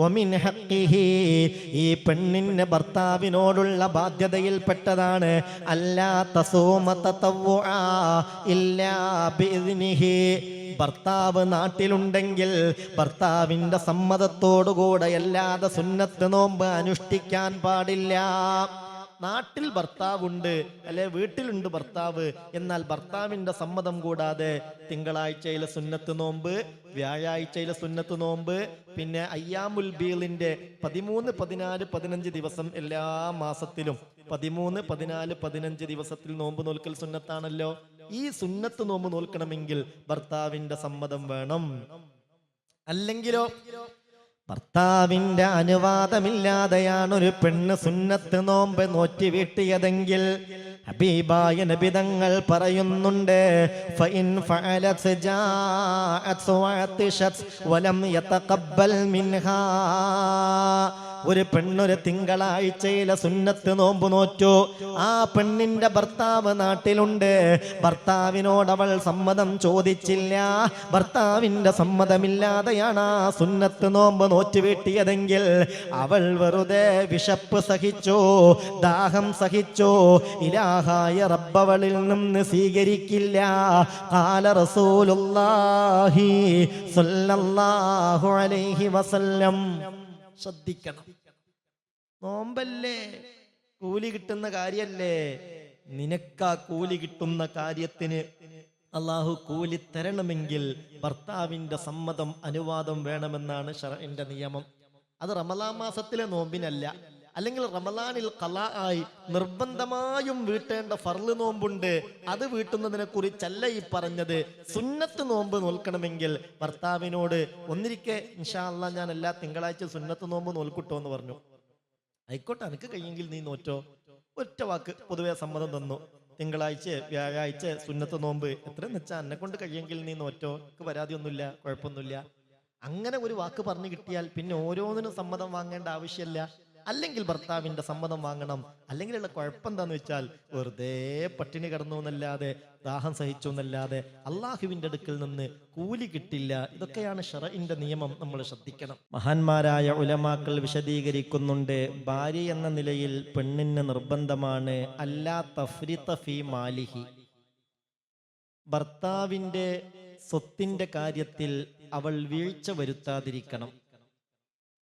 വമിൻ ഹഖ്ഖിഹി, ഈ പെണ്ണിന്റെ ഭർത്താവിനോടുള്ള ബാധ്യതയിൽപ്പെട്ടതാണ് അല്ലാ തസൂമ തതവ്വുആ ഇല്ലാ ബിഇദ്നിഹി. ഭർത്താവ് നാട്ടിലുണ്ടെങ്കിൽ ഭർത്താവിന്റെ സമ്മതത്തോടുകൂടെ അല്ലാതെ സുന്നത്ത് നോമ്പ് അനുഷ്ഠിക്കാൻ പാടില്ല. നാട്ടിൽ ഭർത്താവുണ്ട്, അല്ലെ വീട്ടിലുണ്ട് ഭർത്താവ്, എന്നാൽ ഭർത്താവിന്റെ സമ്മതം കൂടാതെ തിങ്കളാഴ്ചയിലെ സുന്നത്ത് നോമ്പ്, വ്യാഴാഴ്ചയിലെ സുന്നത്ത് നോമ്പ്, പിന്നെ അയ്യാമുൽ ബീളിന്റെ 13, 14, 15 ദിവസം എല്ലാ മാസത്തിലും 13, 14, 15 ദിവസത്തിൽ നോമ്പ് നോൽക്കൽ സുന്നത്താണല്ലോ. ഈ സുന്നത്ത് നോമ്പ് നോൽക്കണമെങ്കിൽ ഭർത്താവിന്റെ സമ്മതം വേണം. അല്ലെങ്കിലോ ഭർത്താവിന്റെ അനുവാദമില്ലാതെയാണ് ഒരു പെണ്ണ് സുന്നത്ത് നോമ്പ് നോറ്റി വീട്ടിയതെങ്കിൽ ഹബീബായ നബി തങ്ങൾ പറയുന്നുണ്ട്, ഫഇൻ ഫഅലത് ജാഅത് വഅതിശത് വലം യതഖബ്ബൽ മിൻഹാ. ഒരു പെണ്ണൊരു തിങ്കളാഴ്ചയിലെ സുന്നത്ത് നോമ്പ് നോറ്റു, ആ പെണ്ണിന്റെ ഭർത്താവ് നാട്ടിലുണ്ട്, ഭർത്താവിനോട് അവൾ സമ്മതം ചോദിച്ചില്ല, ഭർത്താവിന്റെ സമ്മതമില്ലാതെയാണ് ആ സുന്നത്ത് നോമ്പ് നോറ്റ് വീട്ടിയതെങ്കിൽ അവൾ വെറുതെ വിശപ്പ് സഹിച്ചു, ദാഹം സഹിച്ചു, ഇലാഹായ റബ്ബവളിൽ നിന്ന് സ്വീകരിക്കില്ല. ഖാല റസൂലുള്ളാഹി സ്വല്ലല്ലാഹു അലൈഹി വസല്ലം. ശ്രദ്ധിക്കണം, നോമ്പല്ലേ, കൂലി കിട്ടുന്ന കാര്യല്ലേ, നിനക്കാ കൂലി കിട്ടുന്ന കാര്യത്തിന് അള്ളാഹു കൂലി തരണമെങ്കിൽ ഭർത്താവിന്റെ സമ്മതം, അനുവാദം വേണമെന്നാണ് ശർഇന്റെ നിയമം. അത് റമളാൻ മാസത്തിലെ നോമ്പിനല്ല. അല്ലെങ്കിൽ റമളാനിൽ ഖളാ ആയി നിർബന്ധമായും വീട്ടേണ്ട ഫർള് നോമ്പുണ്ട്, അത് വീട്ടുന്നതിനെ കുറിച്ചല്ല ഈ പറഞ്ഞത്. സുന്നത്ത് നോമ്പ് നോൽക്കണമെങ്കിൽ ഭർത്താവിനോട് ഒന്നിരിക്കെ ഇൻഷാ അല്ലാഹ് ഞാൻ എല്ലാ തിങ്കളാഴ്ച സുന്നത്ത് നോമ്പ് നോൽക്കുട്ടോ എന്ന് പറഞ്ഞു. ആയിക്കോട്ടെ, എനിക്ക് കഴിയെങ്കിൽ നീ നോറ്റോ. ഒറ്റ വാക്ക് പൊതുവെ സമ്മതം തന്നു. തിങ്കളാഴ്ച വ്യാഴാഴ്ച സുന്നത്ത് നോമ്പ് എത്രയെന്ന് വെച്ചാൽ എന്നെ കൊണ്ട് കഴിയെങ്കിൽ നീ നോറ്റോ, എനിക്ക് പരാതിയൊന്നുമില്ല, കുഴപ്പമൊന്നുമില്ല. അങ്ങനെ ഒരു വാക്ക് പറഞ്ഞു കിട്ടിയാൽ പിന്നെ ഓരോന്നിനും സമ്മതം വാങ്ങേണ്ട ആവശ്യമില്ല. അല്ലെങ്കിൽ ഭർത്താവിന്റെ സമ്മതം വാങ്ങണം. അല്ലെങ്കിലുള്ള കുഴപ്പം എന്താന്ന് വെച്ചാൽ വെറുതെ പട്ടിണി കിടന്നു എന്നല്ലാതെ, ദാഹം സഹിച്ചു എന്നല്ലാതെ അള്ളാഹുവിന്റെ അടുക്കൽ നിന്ന് കൂലി കിട്ടില്ല. ഇതൊക്കെയാണ് ശർഇന്റെ നിയമം, നമ്മൾ ശ്രദ്ധിക്കണം. മഹാന്മാരായ ഉലമാക്കൾ വിശദീകരിക്കുന്നുണ്ട്, ഭാര്യ എന്ന നിലയിൽ പെണ്ണിന് നിർബന്ധമാണ് അല്ലാ തഫ്രിത ഫീ മാലിഹി, ഭർത്താവിന്റെ സ്വത്തിന്റെ കാര്യത്തിൽ അവൾ വീഴ്ച വരുത്താതിരിക്കണം.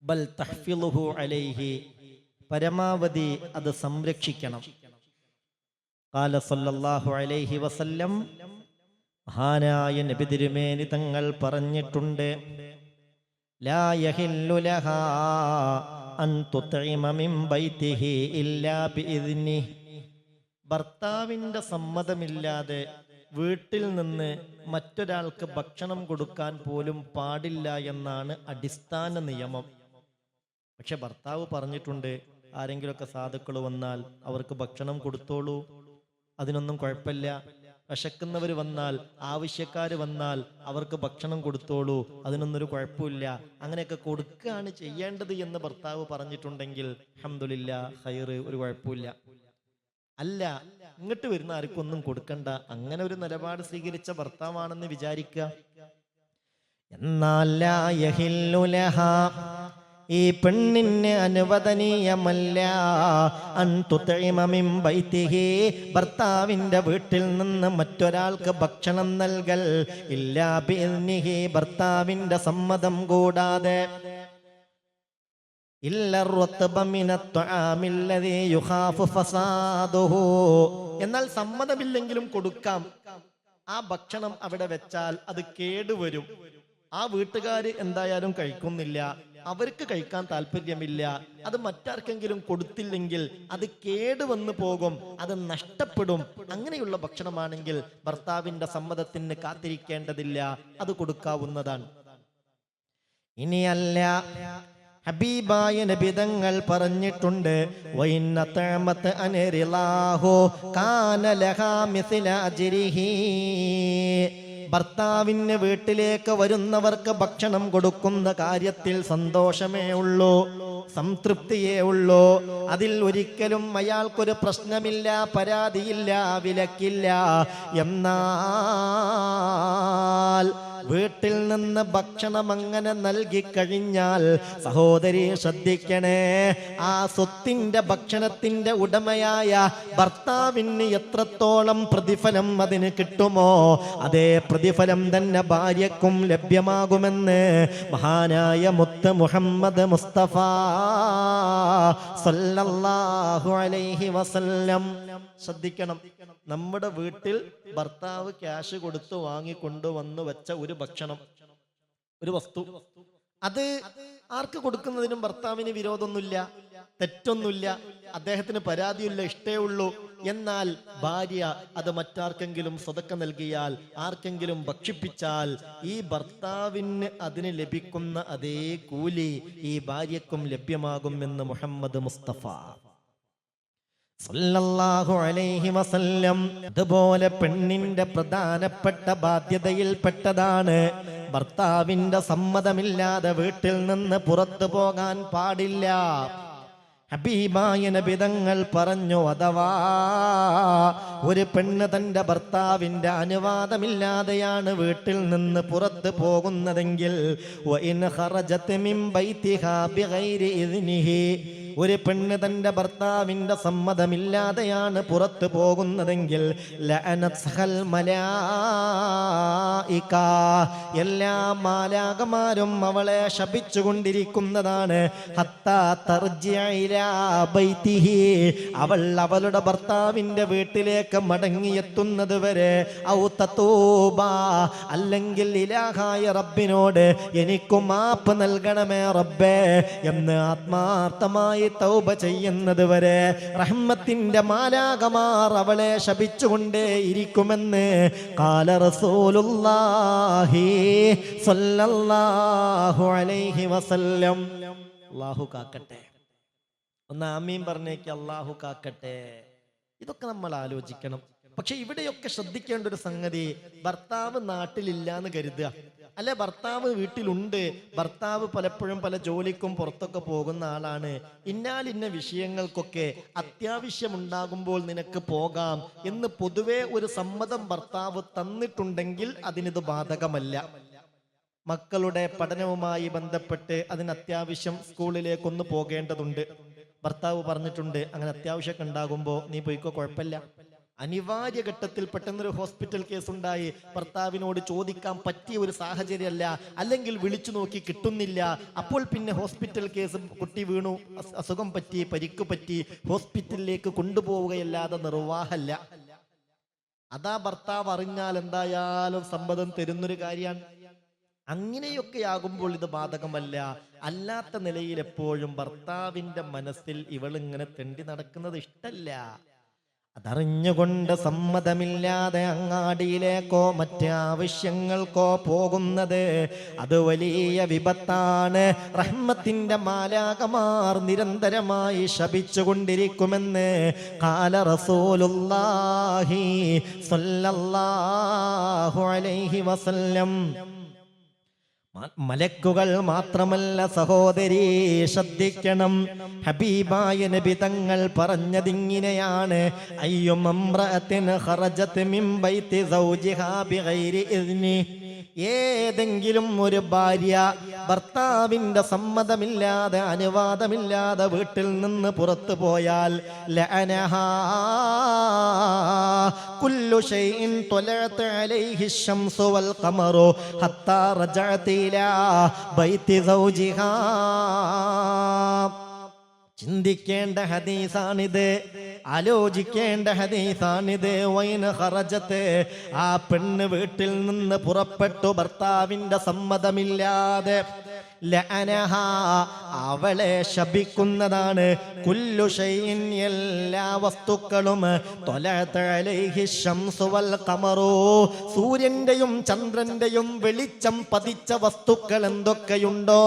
ബൽ തഹ്ഫിളുഹു അലൈഹി, പരമാവധി അത് സംരക്ഷിക്കണം. ഖാല സല്ലല്ലാഹു അലൈഹി വസല്ലം, മഹാനായ നബി തിരുമേനി തങ്ങൾ പറഞ്ഞിട്ടുണ്ട്, ലാ യഹില്ലു ലഹാ അൻ തുത്ഇമ മിൻ ബൈതിഹി ഇല്ലാ ബിഇദ്നിഹി, ഭർത്താവിന്റെ സമ്മതമില്ലാതെ വീട്ടിൽ നിന്ന് മറ്റൊരാൾക്ക് ഭക്ഷണം കൊടുക്കാൻ പോലും പാടില്ല എന്നാണ് അടിസ്ഥാന നിയമം. പക്ഷെ ഭർത്താവ് പറഞ്ഞിട്ടുണ്ട്, ആരെങ്കിലുമൊക്കെ സാധുക്കൾ വന്നാൽ അവർക്ക് ഭക്ഷണം കൊടുത്തോളൂ, അതിനൊന്നും കുഴപ്പമില്ല. വിശക്കുന്നവർ വന്നാൽ, ആവശ്യക്കാർ വന്നാൽ അവർക്ക് ഭക്ഷണം കൊടുത്തോളൂ, അതിനൊന്നൊരു കുഴപ്പമില്ല. അങ്ങനെയൊക്കെ കൊടുക്കുകയാണ് ചെയ്യേണ്ടത് എന്ന് ഭർത്താവ് പറഞ്ഞിട്ടുണ്ടെങ്കിൽ അൽഹംദുലില്ലാ, ഖൈറ്, ഒരു കുഴപ്പമില്ല. അല്ല, ഇങ്ങോട്ട് വരുന്ന ആർക്കും ഒന്നും കൊടുക്കണ്ട, അങ്ങനെ ഒരു നിലപാട് സ്വീകരിച്ച ഭർത്താവാണെന്ന് വിചാരിക്കുക. എന്നാൽ ലാ യഹില്ലു ലഹാ, ഈ പെണ്ണിന് അനുവദനീയമല്ല അൻ തുത്ഇമ മിൻ ബൈതിഹി, ഭർത്താവിന്റെ വീട്ടിൽ നിന്ന് മറ്റൊരാൾക്ക് ഭക്ഷണം നൽകൽ ഇല്ലാ ബിഇദ്നിഹി, ഭർത്താവിന്റെ സമ്മതം കൂടാതെ. എന്നാൽ സമ്മതമില്ലെങ്കിലും കൊടുക്കാം. ആ ഭക്ഷണം അവിടെ വെച്ചാൽ അത് കേടുവരും, ആ വീട്ടുകാര് എന്തായാലും കഴിക്കുന്നില്ല, അവർക്ക് കഴിക്കാൻ താല്പര്യമില്ല, അത് മറ്റാർക്കെങ്കിലും കൊടുത്തില്ലെങ്കിൽ അത് കേടുവന്നു പോകും, അത് നഷ്ടപ്പെടും. അങ്ങനെയുള്ള ഭക്ഷണമാണെങ്കിൽ ഭർത്താവിന്റെ സമ്മതത്തിന് കാത്തിരിക്കേണ്ടതില്ല, അത് കൊടുക്കാവുന്നതാണ്. ഇനിയല്ല, ഹബീബായ നബി തങ്ങൾ പറഞ്ഞിട്ടുണ്ട്, വഇന്ന തഅമത അൻറിലാഹു കാന ലഹാ മിസ്ല അജ്രിഹി, ഭർത്താവിന് വീട്ടിലേക്ക് വരുന്നവർക്ക് ഭക്ഷണം കൊടുക്കുന്ന കാര്യത്തിൽ സന്തോഷമേ ഉള്ളൂ, സംതൃപ്തിയേ ഉള്ളൂ. അതിൽ ഒരിക്കലും അയാൾക്കൊരു പ്രശ്നമില്ല, പരാതിയില്ല, വിലക്കില്ല. എന്നാൽ വീട്ടിൽ നിന്ന് ഭക്ഷണം അങ്ങനെ നൽകി കഴിഞ്ഞാൽ സഹോദരി ശ്രദ്ധിക്കണേ, ആ സ്വത്തിന്റെ ഭക്ഷണത്തിന്റെ ഉടമയായ ഭർത്താവിന് എത്രത്തോളം പ്രതിഫലം അതിന് കിട്ടുമോ അതേ പ്രതിഫലം തന്നെ ഭാര്യക്കും ലഭ്യമാകുമെന്ന് മഹാനായ മുത്ത് മുഹമ്മദ് മുസ്തഫ സല്ലല്ലാഹു അലൈഹി വസല്ലം. ശ്രദ്ധിക്കണം, നമ്മുടെ വീട്ടിൽ ഭർത്താവ് ക്യാഷ് കൊടുത്ത് വാങ്ങിക്കൊണ്ടുവന്ന് വെച്ച ഒരു ഭക്ഷണം, ഒരു വസ്തു, അത് ആർക്ക് കൊടുക്കുന്നതിനും ഭർത്താവിന് വിരോധമൊന്നുമില്ല, തെറ്റൊന്നുമില്ല, അദ്ദേഹത്തിന് പരാതിയില്ല, ഇഷ്ടേ ഉള്ളൂ. എന്നാൽ ഭാര്യ അത് മറ്റാർക്കെങ്കിലും സ്വതക്ക നൽകിയാൽ, ആർക്കെങ്കിലും ഭക്ഷിപ്പിച്ചാൽ ഈ ഭർത്താവിന് അതിന് ലഭിക്കുന്ന അതേ കൂലി ഈ ഭാര്യക്കും ലഭ്യമാകുമെന്ന് മുഹമ്മദ് മുസ്തഫ സല്ലല്ലാഹു അലൈഹി വസല്ലം. അതുപോലെ പെണ്ണിന്റെ പ്രധാനപ്പെട്ട ബാധ്യതയിൽപ്പെട്ടതാണ് ഭർത്താവിന്റെ സമ്മതമില്ലാതെ വീട്ടിൽ നിന്ന് പുറത്തു പോകാൻ പാടില്ല. ഹബീബായ നബി തങ്ങൾ പറഞ്ഞു, അഥവാ ഒരു പെണ്ണ് തന്റെ ഭർത്താവിന്റെ അനുവാദമില്ലാതെയാണ് വീട്ടിൽ നിന്ന് പുറത്തു പോകുന്നതെങ്കിൽ, വഇൻ ഖറജത് മിൻ ബൈതിഹാ ബിഗൈരി ഇദ്നിഹി, ഒരു പെണ്ണ് തന്റെ ഭർത്താവിന്റെ സമ്മതമില്ലാതെയാണ് പുറത്തു പോകുന്നതെങ്കിൽ, ലഅനത്ഹൽ മലായിക, എല്ലാ മാലാകമാരും അവളെ ശപിച്ചുകൊണ്ടിരിക്കുന്നതാണ്. ഹത്താ തർജിഅ ഇലാ ബൈതിഹി, അവൾ അവളുടെ ഭർത്താവിന്റെ വീട്ടിലേക്ക് മടങ്ങിയെത്തുന്നത് വരെ. ഔ തതൂബ, അല്ലെങ്കിൽ ഇലാഹായ റബ്ബിനോട് എനിക്ക് മാപ്പ് നൽകണമേ റബ്ബേ എന്ന് ആത്മാർത്ഥമായി തൗബ ചെയ്യുന്നത് വരെ റഹ്മത്തിന്റെ മാലാകമാർ അവളെ ശപിച്ചുകൊണ്ടേ ഇരിക്കുമെന്ന് ഖാല റസൂലുള്ളാഹി സ്വല്ലല്ലാഹു അലൈഹി വസല്ലം. അല്ലാഹു കാക്കട്ടെ. ഒന്ന് ആമീൻ പറഞ്ഞേക്ക്, അല്ലാഹു കാക്കട്ടെ. ഇതൊക്കെ നമ്മൾ ആലോചിക്കണം. പക്ഷെ ഇവിടെയൊക്കെ ശ്രദ്ധിക്കേണ്ട ഒരു സംഗതി, ഭർത്താവ് നാട്ടിലില്ല എന്ന് കരുതുക, അല്ലെ ഭർത്താവ് വീട്ടിലുണ്ട്, ഭർത്താവ് പലപ്പോഴും പല ജോലിക്കും പുറത്തൊക്കെ പോകുന്ന ആളാണ്, ഇന്ന വിഷയങ്ങൾക്കൊക്കെ അത്യാവശ്യമുണ്ടാകുമ്പോൾ നിനക്ക് പോകാം എന്ന് പൊതുവെ ഒരു സമ്മതം ഭർത്താവ് തന്നിട്ടുണ്ടെങ്കിൽ അതിനിത് ബാധകമല്ല. മക്കളുടെ പഠനവുമായി ബന്ധപ്പെട്ട് അതിന് അത്യാവശ്യം സ്കൂളിലേക്കൊന്ന് പോകേണ്ടതുണ്ട്, ഭർത്താവ് പറഞ്ഞിട്ടുണ്ട്, അങ്ങനെ അത്യാവശ്യമൊക്കെ ഉണ്ടാകുമ്പോൾ നീ പോയിക്കോ, കുഴപ്പമില്ല. അനിവാര്യ ഘട്ടത്തിൽ പെട്ടെന്നൊരു ഹോസ്പിറ്റൽ കേസ് ഉണ്ടായി, ഭർത്താവിനോട് ചോദിക്കാൻ പറ്റിയ ഒരു സാഹചര്യമല്ല, അല്ലെങ്കിൽ വിളിച്ചു നോക്കി കിട്ടുന്നില്ല, അപ്പോൾ പിന്നെ ഹോസ്പിറ്റൽ കേസ്, കുട്ടി വീണു, അസുഖം പറ്റി, പരിക്ക് പറ്റി, ഹോസ്പിറ്റലിലേക്ക് കൊണ്ടുപോവുകയല്ലാതെ നിർവാഹമല്ല. അതാ ഭർത്താവ് അറിഞ്ഞാൽ എന്തായാലും സമ്മതം തരുന്നൊരു കാര്യമാണ്. അങ്ങനെയൊക്കെ ആകുമ്പോൾ ഇത് ബാധകമല്ല. അല്ലാത്ത നിലയിൽ എപ്പോഴും ഭർത്താവിന്റെ മനസ്സിൽ ഇവളിങ്ങനെ തെണ്ടി നടക്കുന്നത് ഇഷ്ടല്ല. അതറിഞ്ഞുകൊണ്ട് സമ്മതമില്ലാതെ അങ്ങാടിയിലേക്കോ മറ്റാവശ്യങ്ങൾക്കോ പോകുന്നത് അത് വലിയ വിപത്താണ്. റഹ്മത്തിന്റെ മാലാകമാർ നിരന്തരമായി ശപിച്ചുകൊണ്ടിരിക്കുമെന്ന് ഖാല റസൂലുള്ളാഹി സ്വല്ലല്ലാഹു അലൈഹി വസല്ലം. മലക്കുകൾ മാത്രമല്ല സഹോദരി, ശ്രദ്ധിക്കണം, ഹബീബായ നബി തങ്ങൾ പറഞ്ഞതിങ്ങനെയാണ്, അയ്യുമംറഅത്തിൻ ഖറജത് മിൻ ബൈതി സൗജിഹാ ബിഗൈരി ഇദ്നി, ഏതെങ്കിലും ഒരു ഭാര്യ ഭർത്താവിന്റെ സമ്മതമില്ലാതെ അനുവാദമില്ലാതെ വീട്ടിൽ നിന്ന് പുറത്തു പോയാൽ, ലഅനഹാ കുല്ലു ഷൈഇൻ ത്വലഅത് അലൈഹി ശംസു വൽ ഖമറു ഹത്താ റജഅത് ഇലാ ബൈതി സൗജിഹാ. ചിന്തിക്കേണ്ട ഹദീസാണിത്, ആലോചിക്കേണ്ട ഹദീസാണിത്. വൈന ഖറജത്ത്, ആ പെണ്ണ് വീട്ടിൽ നിന്ന് പുറപ്പെട്ടു ഭർത്താവിന്റെ സമ്മതമില്ലാതെ, ലഅനഹ, അവളെ ശപിക്കുന്നതാണ്. കുല്ലു ഷൈഇൻ, എല്ലാ വസ്തുക്കളും, ത്വലഅത അലൈഹി ശംസു വൽ ഖമറു, സൂര്യന്റെയും ചന്ദ്രന്റെയും വെളിച്ചം പതിച്ച വസ്തുക്കൾ എന്തൊക്കെയുണ്ടോ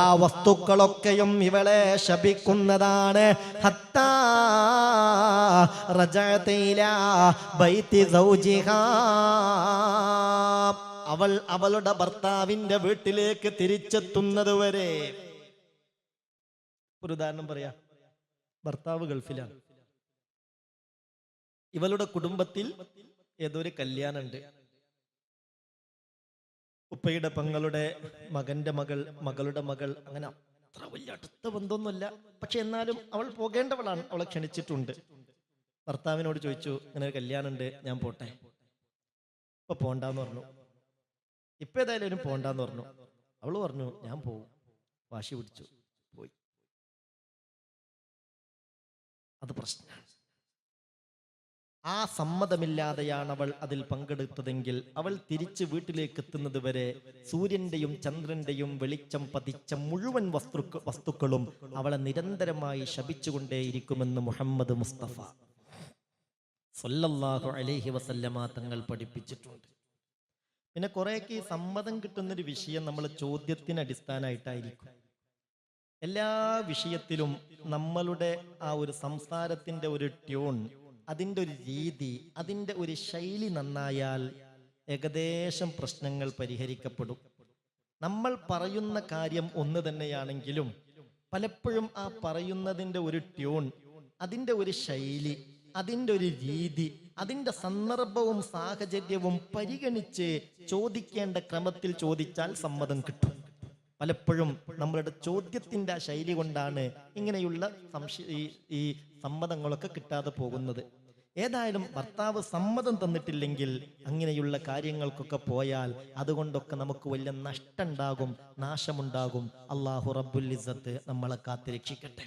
ആ വസ്തുക്കളൊക്കെയും ഇവളെ ശപിക്കുന്നതാണ്. ഹത്താ റജഅത ഇലാ ബൈതി സൗജിഹാ, അവൾ അവളുടെ ഭർത്താവിന്റെ വീട്ടിലേക്ക് തിരിച്ചെത്തുന്നത് വരെ. ഒരു ഉദാഹരണം പറയാ, ഭർത്താവ് ഗൾഫിലാണ്, ഇവളുടെ കുടുംബത്തിൽ ഏതൊരു കല്യാണമുണ്ട്, ഉപ്പയുടെ പെങ്ങളുടെ മകന്റെ മകൾ, മകളുടെ മകൾ, അങ്ങനെ അത്ര വലിയ അടുത്ത ബന്ധമൊന്നുമല്ല. പക്ഷെ എന്നാലും അവൾ പോകേണ്ടവളാണ്, അവളെ ക്ഷണിച്ചിട്ടുണ്ട്. ഭർത്താവിനോട് ചോദിച്ചു, ഇങ്ങനെ ഒരു കല്യാണം ഉണ്ട്, ഞാൻ പോട്ടെ? ഇപ്പൊ പോണ്ടാന്ന് പറഞ്ഞു. ഇപ്പൊ ഏതായാലും പോണ്ടാന്ന് പറഞ്ഞു. അവള് പറഞ്ഞു ഞാൻ പോവും. വാശി പിടിച്ചു, പോയി. അത് പ്രശ്നമാണ്. ആ സമ്മതമില്ലാതെയാണ് അവൾ അതിൽ പങ്കെടുത്തതെങ്കിൽ അവൾ തിരിച്ച് വീട്ടിലേക്ക് എത്തുന്നത് വരെ സൂര്യന്റെയും ചന്ദ്രന്റെയും വെളിച്ചം പതിച്ച മുഴുവൻ വസ്തുക്കളും അവളെ നിരന്തരമായി ശപിച്ചുകൊണ്ടേയിരിക്കുമെന്ന് മുഹമ്മദ് മുസ്തഫ സല്ലല്ലാഹു അലൈഹി വസല്ലമ തങ്ങൾ പഠിപ്പിച്ചിട്ടുണ്ട്. പിന്നെ കുറേയൊക്കെ ഈ സമ്മതം കിട്ടുന്നൊരു വിഷയം നമ്മൾ ചോദ്യത്തിന് അടിസ്ഥാനമായിട്ടായിരിക്കും. എല്ലാ വിഷയത്തിലും നമ്മളുടെ ആ ഒരു സംസാരത്തിന്റെ ഒരു ട്യൂൺ, അതിൻ്റെ ഒരു രീതി, അതിൻ്റെ ഒരു ശൈലി നന്നായാൽ ഏകദേശം പ്രശ്നങ്ങൾ പരിഹരിക്കപ്പെടും. നമ്മൾ പറയുന്ന കാര്യം ഒന്ന് തന്നെയാണെങ്കിലും പലപ്പോഴും ആ പറയുന്നതിൻ്റെ ഒരു ട്യൂൺ, അതിൻ്റെ ഒരു ശൈലി, അതിൻ്റെ ഒരു രീതി, അതിൻ്റെ സന്ദർഭവും സാഹചര്യവും പരിഗണിച്ച് ചോദിക്കേണ്ട ക്രമത്തിൽ ചോദിച്ചാൽ സമ്മതം കിട്ടും. പലപ്പോഴും നമ്മളുടെ ചോദ്യത്തിൻ്റെ ആ ശൈലി കൊണ്ടാണ് ഇങ്ങനെയുള്ള ഈ സമ്മതങ്ങളൊക്കെ കിട്ടാതെ പോകുന്നത്. ഏതായാലും ഭർത്താവ് സമ്മതം തന്നിട്ടില്ലെങ്കിൽ അങ്ങനെയുള്ള കാര്യങ്ങൾക്കൊക്കെ പോയാൽ അതുകൊണ്ടൊക്കെ നമുക്ക് വലിയ നഷ്ടമുണ്ടാകും, നാശമുണ്ടാകും. അല്ലാഹു റബ്ബുൽ ഇസ്സത്ത് നമ്മളെ കാത്ത് രക്ഷിക്കട്ടെ.